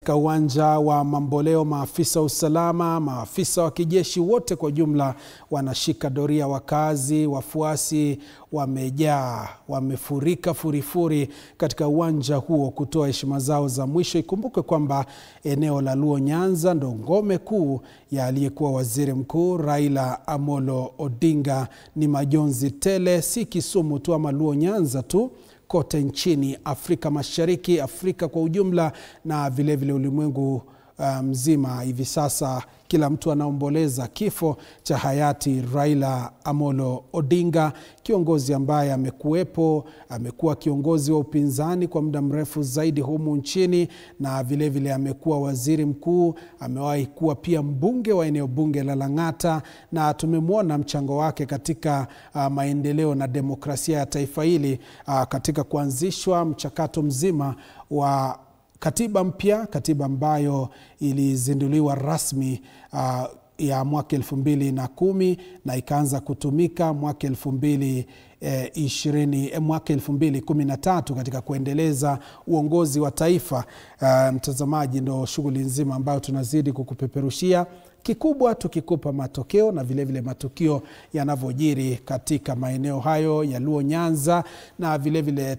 katika uwanja wa Mamboleo, maafisa usalama, maafisa wa kijeshi wote kwa jumla wanashika doria. Wakazi, wafuasi wamejaa, wamefurika furifuri katika uwanja huo kutoa heshima zao za mwisho. Ikumbuke kwamba eneo la Luo Nyanza ndo ngome kuu ya aliyekuwa waziri mkuu Raila Amolo Odinga. Ni majonzi tele, si Kisumu tu ama Luo Nyanza tu, kote nchini, Afrika Mashariki, Afrika kwa ujumla na vile vile ulimwengu mzima. Hivi sasa kila mtu anaomboleza kifo cha hayati Raila Amolo Odinga, kiongozi ambaye amekuwa kiongozi wa upinzani kwa muda mrefu zaidi humu nchini, na vile vile amekuwa waziri mkuu, amewahi kuwa pia mbunge wa eneo bunge la Lang'ata, na tumemwona mchango wake katika maendeleo na demokrasia ya taifa hili, katika kuanzishwa mchakato mzima wa katiba mpya, katiba ambayo ilizinduliwa rasmi ya mwaka 2010 na ikaanza kutumika mwaka 2013 katika kuendeleza uongozi wa taifa. Mtazamaji, ndo shughuli nzima ambayo tunazidi kukupeperushia. Kikubwa tukikupa matokeo na vile vile matukio yanavojiri katika maeneo hayo ya Luo Nyanza, na vile vile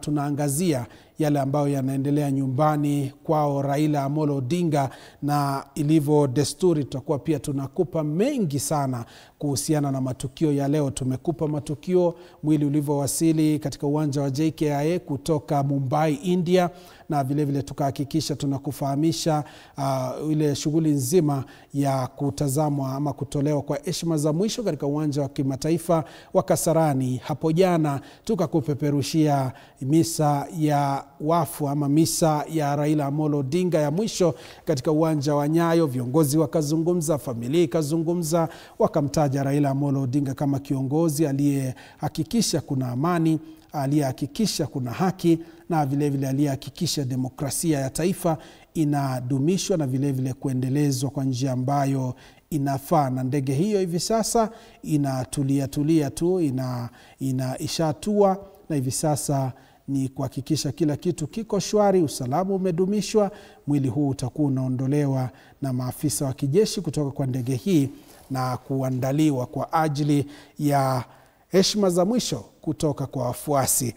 tunaangazia yale ambayo yanaendelea nyumbani kwao Raila Amolo Odinga, na ilivyo desturi tutakuwa pia tunakupa mengi sana kuhusiana na matukio ya leo. Tumekupa matukio, mwili ulivyowasili katika uwanja wa JKIA kutoka Mumbai, India, na vile vile tukahakikisha tunakufahamisha ile shughuli nzima ya kutazamwa ama kutolewa kwa heshima za mwisho katika uwanja wa kimataifa wa Kasarani. Hapo jana tukakupeperushia misa ya wafu ama misa ya Raila Amolo Odinga ya mwisho katika uwanja wa Nyayo. Viongozi wakazungumza, familia ikazungumza, wakamtaja Raila Amolo Odinga kama kiongozi aliyehakikisha kuna amani, aliyehakikisha kuna haki, na vile vile aliyehakikisha demokrasia ya taifa inadumishwa na vile vile kuendelezwa kwa njia ambayo inafaa. Na ndege hiyo hivi sasa inatulia tu, ishatua, na hivi sasa ni kuhakikisha kila kitu kiko shwari, usalama umedumishwa. Mwili huu utakuwa unaondolewa na maafisa wa kijeshi kutoka kwa ndege hii na kuandaliwa kwa ajili ya heshima za mwisho kutoka kwa wafuasi.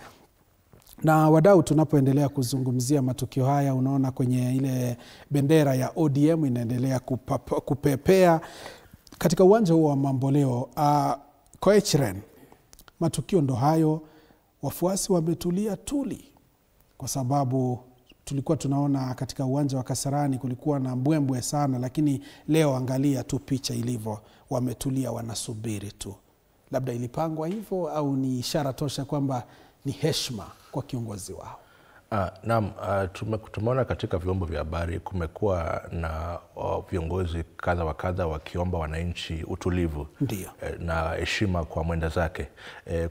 Na wadau, tunapoendelea kuzungumzia matukio haya, unaona kwenye ile bendera ya ODM inaendelea kupepea katika uwanja huo wa Mamboleo. Koecheren, matukio ndo hayo, wafuasi wametulia tuli, kwa sababu tulikuwa tunaona katika uwanja wa Kasarani kulikuwa na mbwembwe sana, lakini leo angalia tu picha ilivyo, wametulia, wanasubiri tu. Labda ilipangwa hivyo au ni ishara tosha kwamba ni heshima kwa kiongozi wao? Naam, tumeona katika vyombo vya habari kumekuwa na viongozi kadha wa kadha wakiomba wananchi utulivu. Ndiyo. Na heshima kwa mwenda zake,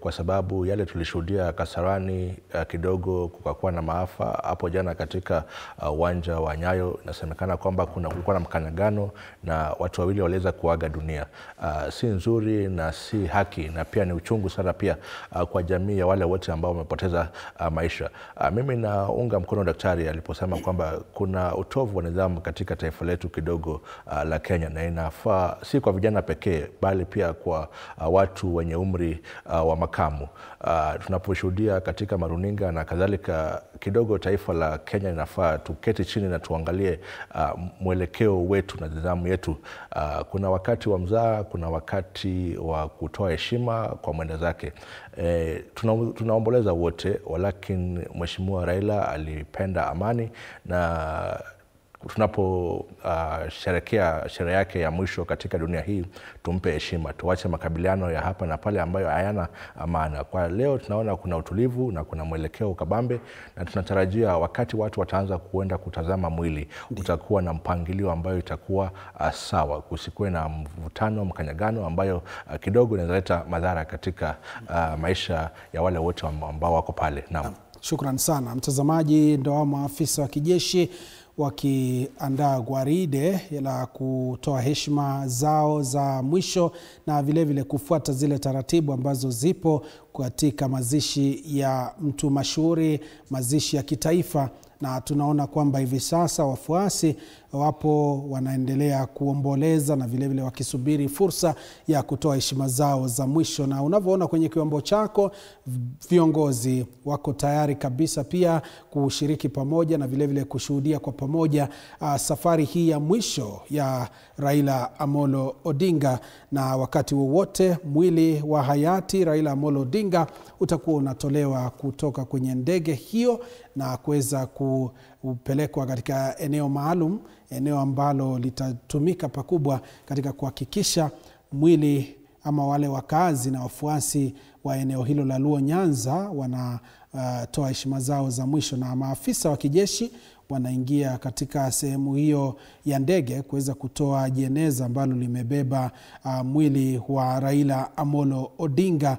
kwa sababu yale tulishuhudia Kasarani, kidogo kukakuwa na maafa hapo jana katika uwanja wa Nyayo. Inasemekana kwamba kulikuwa na mkanyagano na watu wawili waliweza kuaga dunia. Si nzuri na si haki, na pia ni uchungu sana pia kwa jamii ya wale wote ambao wamepoteza maisha. Mimi naunga mkono daktari aliposema kwamba kuna utovu wa nidhamu katika taifa letu kidogo la Kenya, na inafaa si kwa vijana pekee bali pia kwa watu wenye umri wa makamu. Tunaposhuhudia katika maruninga na kadhalika, kidogo taifa la Kenya inafaa tuketi chini na tuangalie mwelekeo wetu na nidhamu yetu. Kuna wakati wa mzaha, kuna wakati wa kutoa heshima kwa mwenda zake. Tunaomboleza wote, walakini Mheshimiwa Raila alipenda amani, na tunapo sherekea sherehe yake ya mwisho katika dunia hii, tumpe heshima, tuache makabiliano ya hapa na pale ambayo hayana maana. Kwa leo tunaona kuna utulivu na kuna mwelekeo kabambe, na tunatarajia wakati watu wataanza kuenda kutazama mwili, utakuwa na mpangilio ambayo itakuwa sawa, kusikuwe na mvutano, mkanyagano ambayo kidogo inaleta madhara katika maisha ya wale wote ambao wako pale. Naam. Shukran sana mtazamaji. Ndo maafisa wa kijeshi wakiandaa gwaride la kutoa heshima zao za mwisho na vile vile kufuata zile taratibu ambazo zipo katika mazishi ya mtu mashuhuri, mazishi ya kitaifa, na tunaona kwamba hivi sasa wafuasi wapo wanaendelea kuomboleza na vile vile wakisubiri fursa ya kutoa heshima zao za mwisho. Na unavyoona kwenye kiwambo chako, viongozi wako tayari kabisa pia kushiriki pamoja na vile vile kushuhudia kwa pamoja safari hii ya mwisho ya Raila Amolo Odinga. Na wakati wowote mwili wa hayati Raila Amolo Odinga utakuwa unatolewa kutoka kwenye ndege hiyo na kuweza kupelekwa katika eneo maalum, eneo ambalo litatumika pakubwa katika kuhakikisha mwili ama wale wakazi na wafuasi wa eneo hilo la Luo Nyanza wanatoa heshima zao za mwisho, na maafisa wa kijeshi wanaingia katika sehemu hiyo ya ndege kuweza kutoa jeneza ambalo limebeba mwili wa Raila Amolo Odinga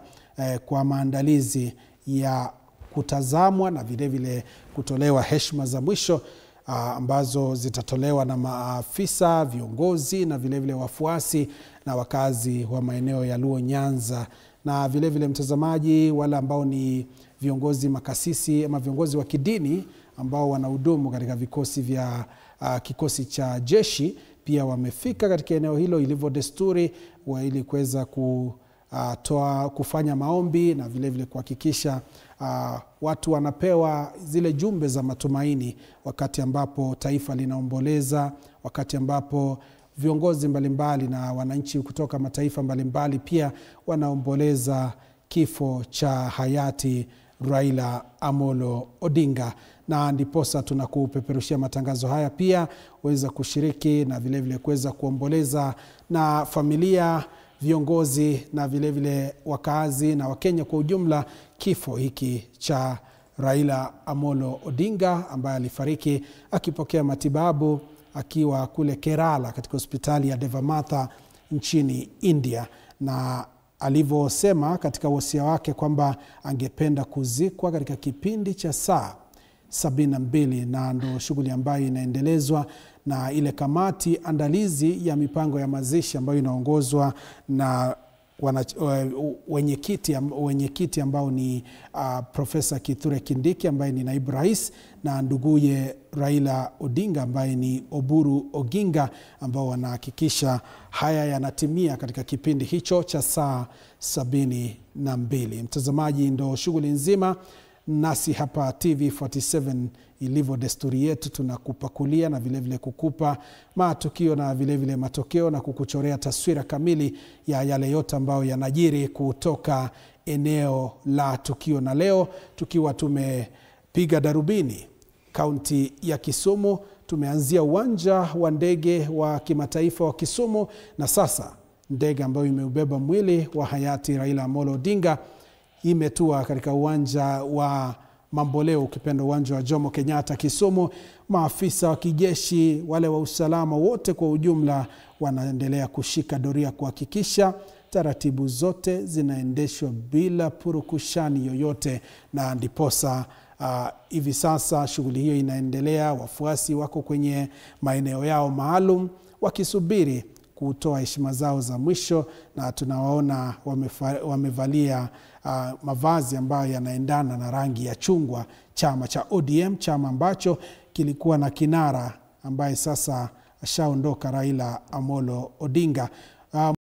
kwa maandalizi ya kutazamwa na vile vile kutolewa heshima za mwisho ambazo zitatolewa na maafisa, viongozi na vile vile wafuasi na wakazi wa maeneo ya Luo Nyanza. Na vile vile mtazamaji, wale ambao ni viongozi makasisi ama viongozi wa kidini ambao wanahudumu katika vikosi vya kikosi cha jeshi pia wamefika katika eneo hilo ilivyo desturi, ili kuweza kufanya maombi na vile vile kuhakikisha watu wanapewa zile jumbe za matumaini wakati ambapo taifa linaomboleza, wakati ambapo viongozi mbalimbali na wananchi kutoka mataifa mbalimbali pia wanaomboleza kifo cha hayati Raila Amolo Odinga. Na ndiposa tunakupeperushia matangazo haya pia uweza kushiriki na vile vile kuweza kuomboleza na familia, viongozi na vile vile wakazi na Wakenya kwa ujumla kifo hiki cha Raila Amolo Odinga ambaye alifariki akipokea matibabu akiwa kule Kerala katika hospitali ya Deva Matha nchini India, na alivyosema katika wasia wake kwamba angependa kuzikwa katika kipindi cha saa 72, na ndo shughuli ambayo inaendelezwa na ile kamati andalizi ya mipango ya mazishi ambayo inaongozwa na wenyekiti ambao ni Profesa Kithure Kindiki ambaye ni naibu rais, na nduguye Raila Odinga ambaye ni Oburu Oginga, ambao wanahakikisha haya yanatimia katika kipindi hicho cha saa 72. Mtazamaji, ndo shughuli nzima. Nasi hapa TV47 ilivyo desturi yetu tunakupakulia na vile vile kukupa matukio na vile vile matokeo na kukuchorea taswira kamili ya yale yote ambayo yanajiri kutoka eneo la tukio. Na leo tukiwa tumepiga darubini kaunti ya Kisumu, tumeanzia uwanja wa ndege wa kimataifa wa Kisumu, na sasa ndege ambayo imeubeba mwili wa hayati Raila Amolo Odinga imetua katika uwanja wa Mamboleo, ukipenda uwanja wa Jomo Kenyatta Kisumu. Maafisa wa kijeshi, wale wa usalama wote kwa ujumla wanaendelea kushika doria kuhakikisha taratibu zote zinaendeshwa bila purukushani yoyote, na ndiposa hivi sasa shughuli hiyo inaendelea. Wafuasi wako kwenye maeneo yao maalum wakisubiri kutoa heshima zao za mwisho, na tunawaona wamevalia mavazi ambayo yanaendana na rangi ya chungwa, chama cha ODM, chama ambacho kilikuwa na kinara ambaye sasa ashaondoka, Raila Amolo Odinga.